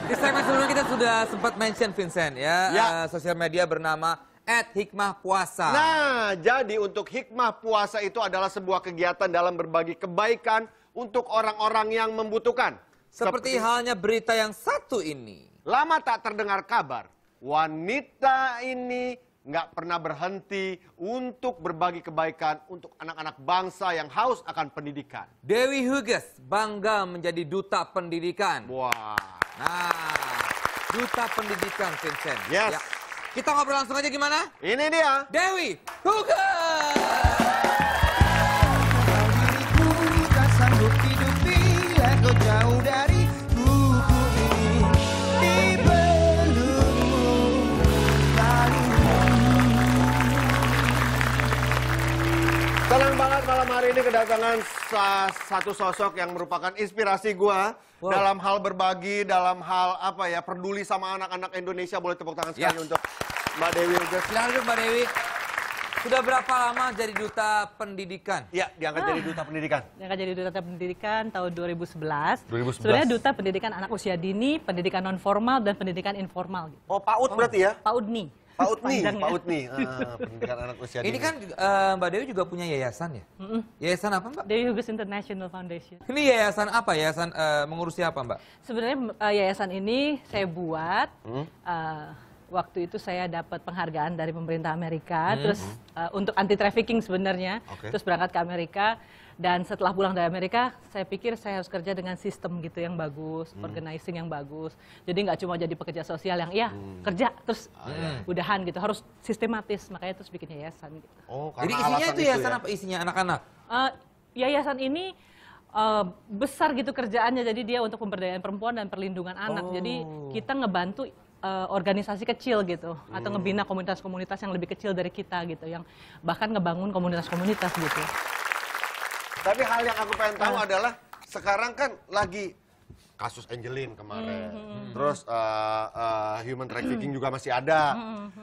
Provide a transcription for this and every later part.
Di segmen sebelumnya kita sudah sempat mention Vincent ya, sosial media bernama @hikmahpuasa. Nah, jadi untuk hikmah puasa itu adalah sebuah kegiatan dalam berbagi kebaikan untuk orang-orang yang membutuhkan. Seperti halnya berita yang satu ini. Lama tak terdengar kabar, wanita ini nggak pernah berhenti untuk berbagi kebaikan untuk anak-anak bangsa yang haus akan pendidikan. Dewi Huges bangga menjadi duta pendidikan. Wah. Nah, duta pendidikan Vincent. Yes. Ya. Kita ngobrol langsung aja gimana? Ini dia. Dewi Huges. Diriku tak sanggup hidup bila kau jauh dari buku ini. Dibelenggu lalu. Senang banget malam hari ini kedatangan satu sosok yang merupakan inspirasi gua dalam hal berbagi, dalam hal apa ya, peduli sama anak-anak Indonesia. Boleh tepuk tangan sekali untuk Mbak Dewi Huges. Silahkan Mbak Dewi. Sudah berapa lama jadi duta pendidikan? Ya, diangkat jadi duta pendidikan. Yang jadi duta pendidikan tahun 2011. 2011. Sebenarnya duta pendidikan anak usia dini, pendidikan non formal dan pendidikan informal. Gitu. Oh, PAUD berarti ya? PAUDNI. PAUDNI. Pendidikan anak usia dini. Ini kan Mbak Dewi juga punya yayasan ya? Yayasan apa Mbak? Dewi Huges International Foundation. Ini yayasan apa? Yayasan mengurusi apa Mbak? Sebenarnya yayasan ini saya buat waktu itu saya dapat penghargaan dari pemerintah Amerika, terus untuk anti trafficking sebenarnya, terus berangkat ke Amerika. Dan setelah pulang dari Amerika, saya pikir saya harus kerja dengan sistem gitu yang bagus, organizing yang bagus. Jadi nggak cuma jadi pekerja sosial yang kerja terus udahan gitu, harus sistematis. Makanya terus bikin yayasan gitu. Oh, Jadi karena isinya alasan itu yayasan ya? apa? Isinya anak-anak? Yayasan ini besar gitu kerjaannya, jadi dia untuk pemberdayaan perempuan dan perlindungan anak. Jadi kita ngebantu organisasi kecil gitu, atau ngebina komunitas-komunitas yang lebih kecil dari kita gitu, yang bahkan ngebangun komunitas-komunitas gitu. Tapi hal yang aku pengen tahu adalah sekarang kan lagi kasus Angelin kemarin, terus human trafficking juga masih ada.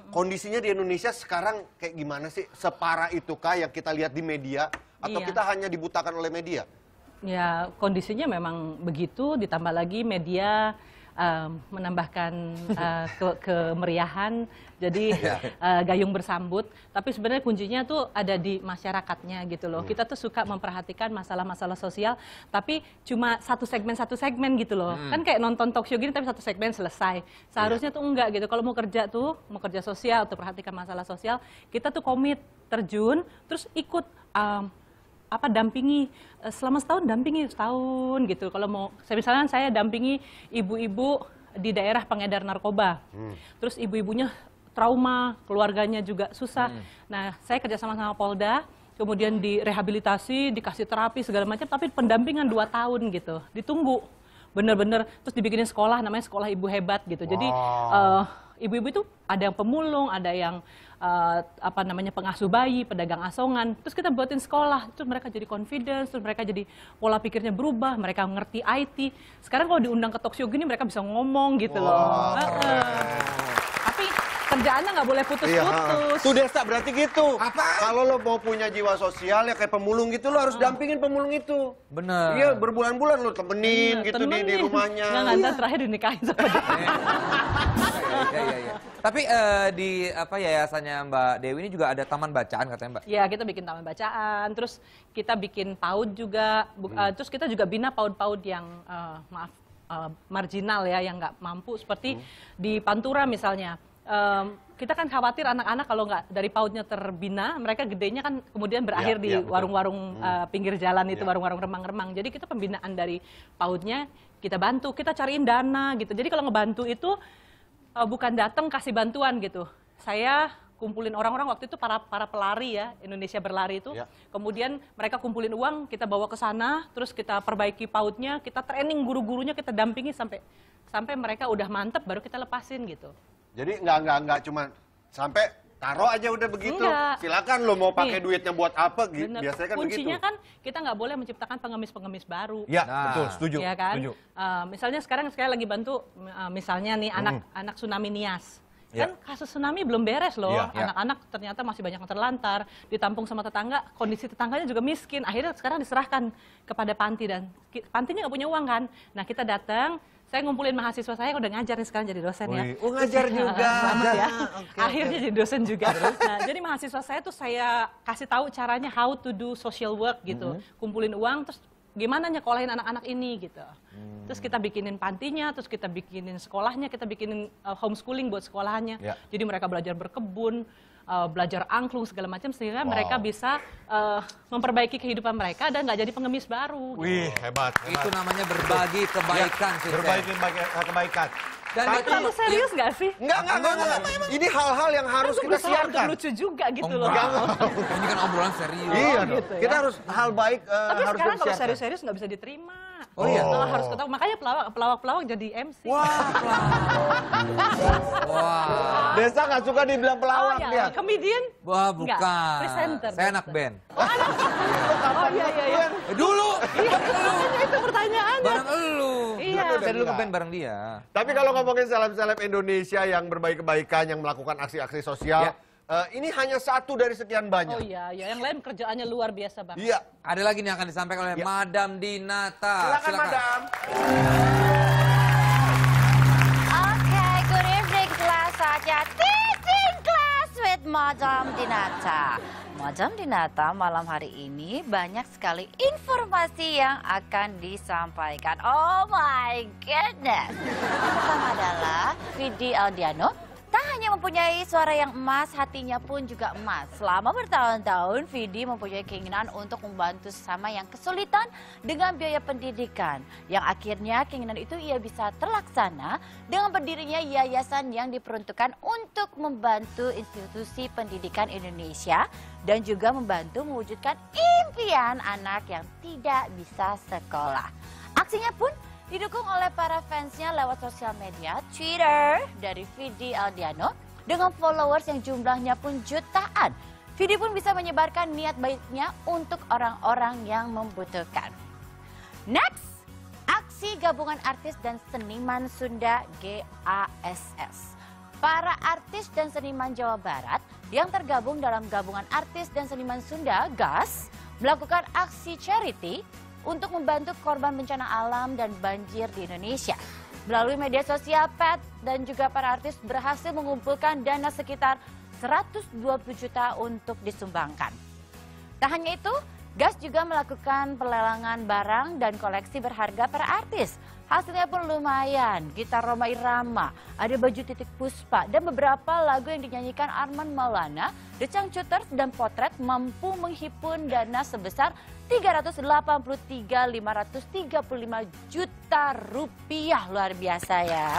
Kondisinya di Indonesia sekarang kayak gimana sih? Separah itukah yang kita lihat di media, atau Iya. kita hanya dibutakan oleh media? Ya kondisinya memang begitu, ditambah lagi media menambahkan kemeriahan, jadi gayung bersambut. Tapi sebenarnya kuncinya tuh ada di masyarakatnya gitu loh. Kita tuh suka memperhatikan masalah-masalah sosial, tapi cuma satu segmen gitu loh. Kan kayak nonton talk show gini tapi satu segmen selesai. Seharusnya tuh enggak gitu. Kalau mau kerja sosial, atau perhatikan masalah sosial, kita tuh komit, terjun, terus ikut dampingi selama setahun gitu. Kalau mau, misalnya saya dampingi ibu-ibu di daerah pengedar narkoba, terus ibu-ibunya trauma, keluarganya juga susah. Nah, saya kerja sama Polda, kemudian direhabilitasi, dikasih terapi segala macam, tapi pendampingan 2 tahun gitu, ditunggu bener-bener, terus dibikinin sekolah namanya Sekolah Ibu Hebat gitu. Jadi ibu-ibu itu ada yang pemulung, ada yang pengasuh bayi, pedagang asongan. Terus kita buatin sekolah, terus mereka jadi confidence, terus mereka jadi pola pikirnya berubah, mereka ngerti IT. Sekarang kalau diundang ke talk show gini mereka bisa ngomong gitu loh. Tapi kerjaannya nggak boleh putus-putus. Tuh Desta, berarti gitu. Apa? Kalau lo mau punya jiwa sosial ya kayak pemulung gitu, lo harus dampingin pemulung itu. Bener. Iya, berbulan-bulan lo temenin gitu di rumahnya. Nggak, terakhir dinikahin sama dia. Iya. Tapi di yayasannya Mbak Dewi ini juga ada taman bacaan katanya Mbak? Ya, kita bikin taman bacaan, terus kita bikin PAUD juga, terus kita juga bina PAUD-PAUD yang marginal ya, yang nggak mampu, seperti di Pantura misalnya. Kita kan khawatir anak-anak kalau nggak dari PAUD-nya terbina, mereka gedenya kan kemudian berakhir di warung-warung pinggir jalan itu, warung-warung remang-remang. Jadi kita pembinaan dari PAUD-nya kita bantu, kita cariin dana gitu. Jadi kalau ngebantu itu bukan datang kasih bantuan gitu. Saya kumpulin orang-orang waktu itu para pelari ya, Indonesia Berlari itu. Kemudian mereka kumpulin uang, kita bawa ke sana, terus kita perbaiki PAUD-nya, kita training guru-gurunya, kita dampingi sampai mereka udah mantep baru kita lepasin gitu. Jadi nggak cuma sampai taruh aja udah begitu. Enggak. Silakan lo mau pakai duitnya buat apa? Bener. Biasanya kan Kuncinya begitu. kan kita nggak boleh menciptakan pengemis-pengemis baru. Ya, Nah, betul, setuju. Ya kan? Setuju. Misalnya sekarang saya lagi bantu, misalnya nih anak tsunami Nias. Kan kasus tsunami belum beres loh, anak-anak ternyata masih banyak yang terlantar, ditampung sama tetangga, kondisi tetangganya juga miskin, akhirnya sekarang diserahkan kepada panti, dan pantinya nggak punya uang kan. Nah kita datang, saya ngumpulin mahasiswa saya yang udah ngajar nih sekarang jadi dosen ya. Wih, oh, ngajar juga. Selamat ya. Oke, Akhirnya jadi dosen juga. Nah, jadi mahasiswa saya tuh saya kasih tahu caranya how to do social work gitu. Kumpulin uang terus gimana nyekolahin anak-anak ini gitu. Terus kita bikinin pantinya, terus kita bikinin sekolahnya, kita bikinin homeschooling buat sekolahannya. Ya. Jadi mereka belajar berkebun, belajar angklung segala macam sehingga mereka bisa memperbaiki kehidupan mereka dan nggak jadi pengemis baru. Wih, hebat. Itu namanya berbagi kebaikan, Vincent. Berbagi kebaikan. Dan Tapi- Terlalu serius nggak sih? Enggak. Ini hal-hal yang harus kita siarkan. Lucu juga gitu Oh, loh. enggak. Ini kan obrolan serius. Iya dong. gitu ya. Kita harus hal baik Tapi harus sekarang kalau disiarkan. serius-serius nggak bisa diterima. Oh iya? Harus ketahui. Makanya pelawak-pelawak jadi MC. Wah, wah. Desa nggak suka dibilang pelawak ya. dia. Comedian? Wah, Enggak, bukan. presenter. Saya anak band. Oh iya. Dulu. Itu pertanyaannya. Bareng elu. Iya. Saya dulu ngeband bareng dia. Tapi kalau ngomongin seleb-seleb Indonesia yang berbagi kebaikan, yang melakukan aksi-aksi sosial, ini hanya satu dari sekian banyak. Oh iya, yang lain kerjaannya luar biasa banget. Iya. Ada lagi nih yang akan disampaikan oleh Madam Dinata. Silakan, Madam. Oke, good evening kelas. Saatnya teaching class with Madam Dinata. Madam Dinata, malam hari ini banyak sekali informasi yang akan disampaikan. Oh my goodness. Pertama adalah Vidi Aldiano. Tak hanya mempunyai suara yang emas, hatinya pun juga emas. Selama bertahun-tahun, Vidi mempunyai keinginan untuk membantu sesama yang kesulitan dengan biaya pendidikan. Yang akhirnya keinginan itu ia bisa terlaksana dengan berdirinya yayasan yang diperuntukkan untuk membantu institusi pendidikan Indonesia dan juga membantu mewujudkan impian anak yang tidak bisa sekolah. Aksinya pun didukung oleh para fansnya lewat sosial media, Twitter dari Vidi Aldiano dengan followers yang jumlahnya pun jutaan. Vidi pun bisa menyebarkan niat baiknya untuk orang-orang yang membutuhkan. Next, aksi gabungan artis dan seniman Sunda GASS. Para artis dan seniman Jawa Barat yang tergabung dalam gabungan artis dan seniman Sunda GAS melakukan aksi charity untuk membantu korban bencana alam dan banjir di Indonesia. Melalui media sosial, Pat dan juga para artis berhasil mengumpulkan dana sekitar 120 juta untuk disumbangkan. Tak hanya itu, GAS juga melakukan pelelangan barang dan koleksi berharga para artis. Hasilnya pun lumayan, gitar Rhoma Irama, ada baju Titik Puspa, dan beberapa lagu yang dinyanyikan Arman Maulana, The Changcuters, dan Potret mampu menghimpun dana sebesar 383.535 juta rupiah. Luar biasa ya.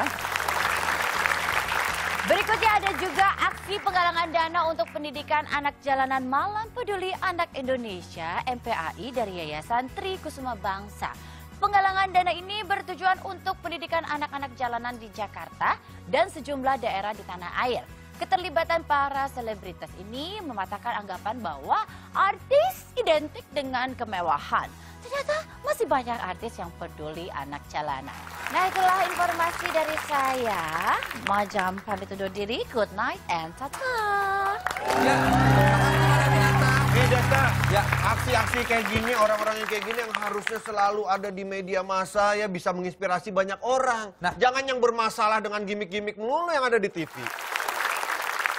Berikutnya ada juga aksi penggalangan dana untuk pendidikan anak jalanan Malam Peduli Anak Indonesia MPAI dari Yayasan Tri Kusuma Bangsa. Penggalangan dana ini bertujuan untuk pendidikan anak-anak jalanan di Jakarta dan sejumlah daerah di tanah air. Keterlibatan para selebritas ini mematahkan anggapan bahwa artis identik dengan kemewahan. Ternyata masih banyak artis yang peduli anak jalanan. Nah, itulah informasi dari saya. Majam pamit undur diri. Good night and ta-ta. Ya, makasih Madam Dinata. Desa, Ya. aksi-aksi kayak gini, orang-orang yang kayak gini yang harusnya selalu ada di media massa ya bisa menginspirasi banyak orang. Nah. Jangan yang bermasalah dengan gimmick-gimmick melulu yang ada di TV.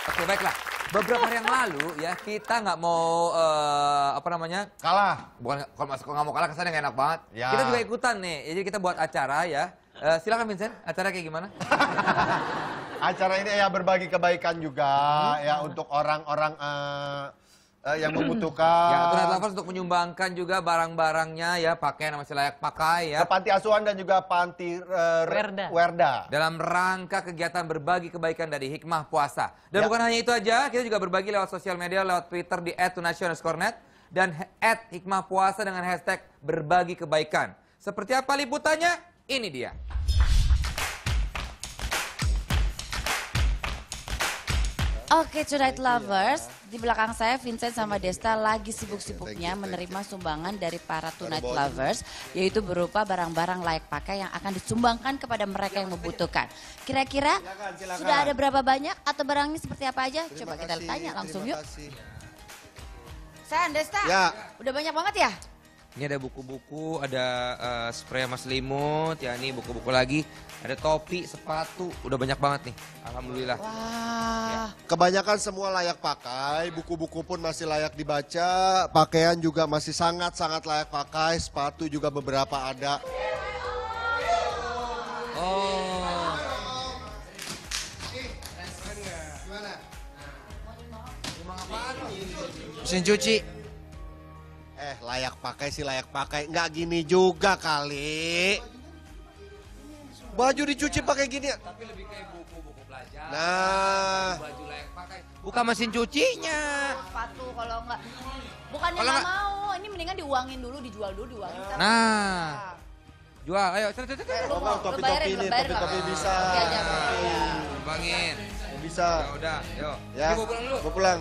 Oke, baiklah. Beberapa hari yang lalu ya kita nggak mau Kalah. bukan kalau nggak mau kalah kesannya nggak enak banget. Ya. Kita juga ikutan nih. Jadi kita buat acara ya. Silakan Vincent, acara kayak gimana? Acara ini ya berbagi kebaikan juga ya untuk orang-orang yang membutuhkan. Ya, Tonight Lovers untuk menyumbangkan juga barang-barangnya ya, pakaian yang masih layak pakai ya. Ke panti asuhan dan juga panti Werda. Dalam rangka kegiatan berbagi kebaikan dari Hikmah Puasa. Dan Ya. bukan hanya itu aja, kita juga berbagi lewat sosial media, lewat Twitter di @tunasio_net dan @hikmahpuasa dengan hashtag berbagi kebaikan. Seperti apa liputannya? Ini dia. Oke, Tonight Lovers, di belakang saya Vincent sama Desta lagi sibuk-sibuknya menerima sumbangan dari para Tonight Lovers, yaitu berupa barang-barang layak pakai yang akan disumbangkan kepada mereka yang membutuhkan. Kira-kira sudah ada berapa banyak atau barangnya seperti apa aja? Coba kita tanya langsung yuk. Saya Desta, Ya. udah banyak banget ya? Ini ada buku-buku, ada spray sama selimut, ya ini buku-buku lagi. Ada topi, sepatu, udah banyak banget nih. Alhamdulillah. Wah. Kebanyakan semua layak pakai, buku-buku pun masih layak dibaca, pakaian juga masih sangat-sangat layak pakai, sepatu juga beberapa ada. Oh. Mesin cuci. Layak pakai sih layak pakai, nggak gini juga kali. Baju dicuci pakai gini. Tapi lebih kayak buku-buku pelajaran. Nah, Baju layak pakai. Bukan mesin cucinya. Sepatu kalau enggak. Bukannya Kalau nggak nggak- mau, ini mendingan diuangin dulu, dijual dulu, diuangin. Ntar Nah. Jual, ayo. Cet. Lu mau, topi-topi lu bayarin, nih, lu bayarin topi-topi lah. bisa. Oke aja, Bangin. bisa. Ya udah, yuk. Ya, Ibu pulang dulu. gua pulang.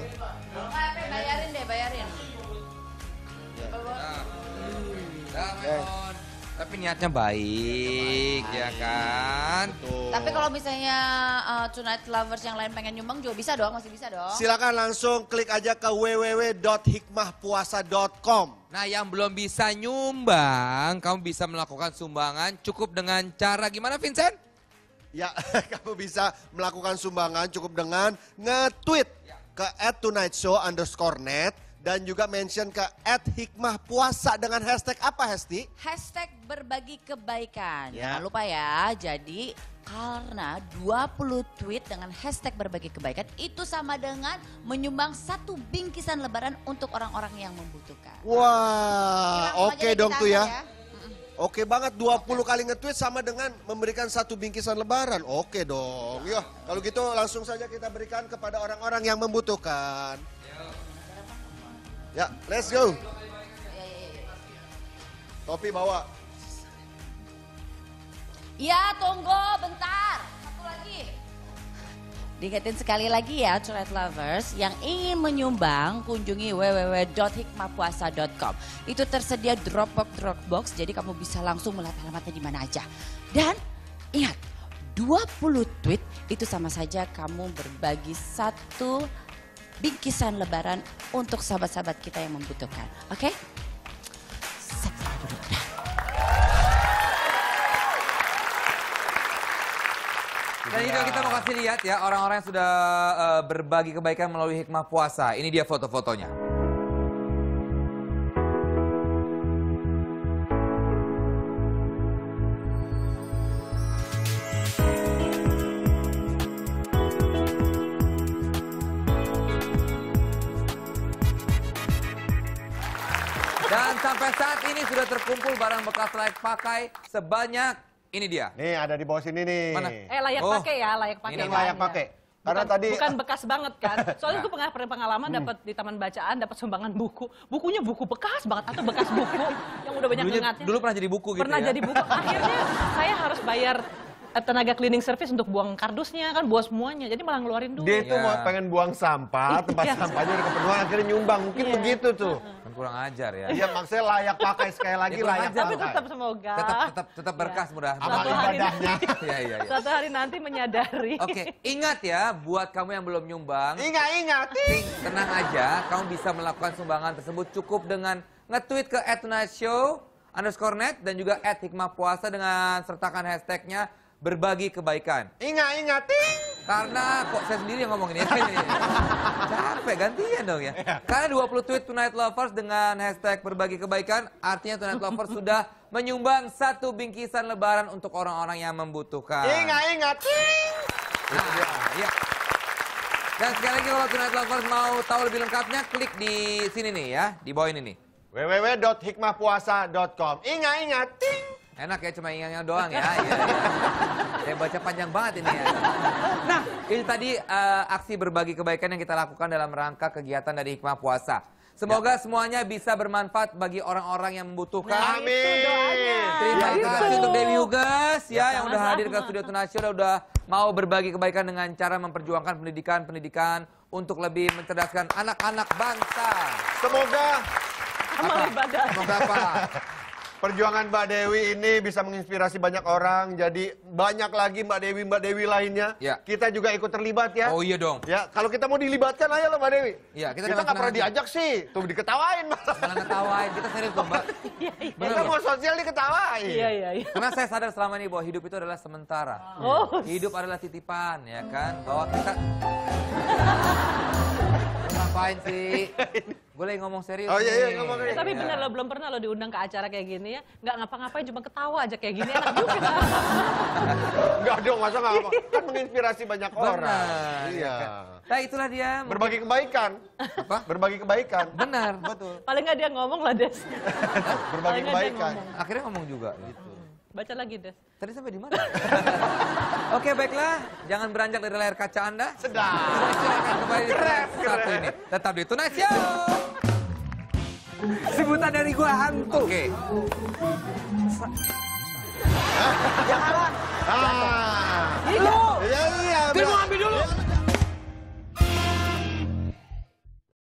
Bayarin deh, bayarin. Dah, Maimon. Tapi niatnya baik, ya kan? Tapi kalau misalnya Tonight Lovers yang lain pengen nyumbang juga bisa dong, masih bisa dong. Silakan langsung klik aja ke www.hikmahpuasa.com. Nah, yang belum bisa nyumbang, kamu bisa melakukan sumbangan cukup dengan cara gimana, Vincent? Ya, kamu bisa melakukan sumbangan cukup dengan nge-tweet ke @tonightshow_net dan juga mention ke @hikmahpuasa dengan hashtag apa, Hesti? Hashtag berbagi kebaikan. Ya. Jangan lupa ya, jadi karena 20 tweet dengan hashtag berbagi kebaikan itu sama dengan menyumbang 1 bingkisan lebaran untuk orang-orang yang membutuhkan. Wah, Langsung aja oke deh dong kita tuh ya. angkat. Oke banget, 20 kali nge-tweet sama dengan memberikan 1 bingkisan lebaran. Oke dong. Yuk, kalau gitu langsung saja kita berikan kepada orang-orang yang membutuhkan. Ya, let's go. Topi bawa. Ya, tunggu bentar. Satu lagi. Diingetin sekali lagi ya, Tonight Lovers yang ingin menyumbang, kunjungi www.hikmahpuasa.com. Itu tersedia Dropbox, jadi kamu bisa langsung melihat alamatnya di mana aja. Dan ingat, 20 tweet itu sama saja kamu berbagi 1 bingkisan lebaran untuk sahabat-sahabat kita yang membutuhkan. Oke? Subscribe dulu. Dan juga kita mau kasih lihat ya orang-orang yang sudah berbagi kebaikan melalui hikmah puasa. Ini dia foto-fotonya. Dan sampai saat ini sudah terkumpul barang bekas layak pakai sebanyak ini dia. Nih ada di bawah sini nih. Mana? Layak Oh. pakai ya, layak pakai. Ini Yang kan? layak pakai. Karena bukan, tadi bukan bekas banget kan. Soalnya gue pengalaman dapat di taman bacaan dapat sumbangan buku. Bukunya buku bekas banget atau bekas buku yang udah banyak ingatnya. Dulu pernah jadi buku gitu Pernah ya? jadi buku. Akhirnya saya harus bayar tenaga cleaning service untuk buang kardusnya kan, buang semuanya. Jadi malah ngeluarin duit. dia tuh Iya. mau pengen buang sampah, tempat Iya. sampahnya udah kepenuhan akhirnya nyumbang. Mungkin Iya. begitu tuh. Kan kurang ajar ya. Iya maksudnya layak pakai sekali lagi Ya, kurang layak ajar. Tapi pakai. tetap semoga. Tetap berkas mudah. Amal Satu hari ibadahnya. Iya, iya, iya. Suatu hari nanti menyadari. Oke, ingat ya buat kamu yang belum nyumbang, Ingat. tenang aja, kamu bisa melakukan sumbangan tersebut cukup dengan nge-tweet ke @tonightshow_net dan juga @hikmahpuasa dengan sertakan hashtagnya berbagi kebaikan. Ingat. Karena kok saya sendiri yang ngomongin ini. Capek, gantian dong ya. Karena 20 tweet Tonight Lovers dengan hashtag berbagi kebaikan, artinya Tonight Lovers sudah menyumbang 1 bingkisan lebaran untuk orang-orang yang membutuhkan. Ingat. Nah, iya. Dan sekali lagi kalau Tonight Lovers mau tahu lebih lengkapnya, klik di sini nih ya, di bawah ini nih. www.hikmahpuasa.com. Ingat. Enak ya, cuma ingatnya doang ya. Iya. Saya baca panjang banget ini ya. Nah, ini tadi aksi berbagi kebaikan yang kita lakukan dalam rangka kegiatan dari Hikmah Puasa. Semoga semuanya bisa bermanfaat bagi orang-orang yang membutuhkan. Amin. Itu doanya. Terima Gitu. kasih untuk Dewi Hugas ya, yang udah sama-sama. hadir ke Studio Tunasio, udah mau berbagi kebaikan dengan cara memperjuangkan pendidikan untuk lebih mencerdaskan anak-anak bangsa. Semoga Amal ibadah. Semoga apa? Perjuangan Mbak Dewi ini bisa menginspirasi banyak orang. Jadi banyak lagi Mbak Dewi lainnya. Ya. Kita juga ikut terlibat ya. Oh iya dong. Ya, kalau kita mau dilibatkan ayo lah Mbak Dewi. Iya, kita Kita dengan nggak pernah senang hati. diajak sih. Tuh diketawain malah. Jangan ketawain, kita serius dong Mbak. Bener Kita loh. mau sosial diketawain. Iya. Karena saya sadar selama ini bahwa hidup itu adalah sementara. Oh. Hidup adalah titipan, ya kan? Bahwa kita... Ngapain sih? Gue lagi ngomong serius Oh, iya, nih. ngomong serius. Tapi Iya. bener loh, belum pernah lo diundang ke acara kayak gini ya. Nggak ngapa-ngapain, cuma ketawa aja kayak gini, enak juga. Enggak dong, masa nggak apa? Kan menginspirasi banyak orang. Benar. Iya. Nah itulah dia. Berbagi kebaikan. Apa? Berbagi kebaikan. Benar, betul. Paling nggak dia ngomong lah, Des. Berbagi Paling nggak dia kebaikan. ngomong. Akhirnya ngomong juga gitu. Baca lagi, Des. Tadi sampai di mana? Oke, baiklah. Jangan beranjak dari layar kaca Anda. Sedap. Silakan kembali di Keren, satu ini. Tetap di Tonight Show. Sebutan dari gua hantu. Oke. Ah. Lu, Iya. dia mau ambil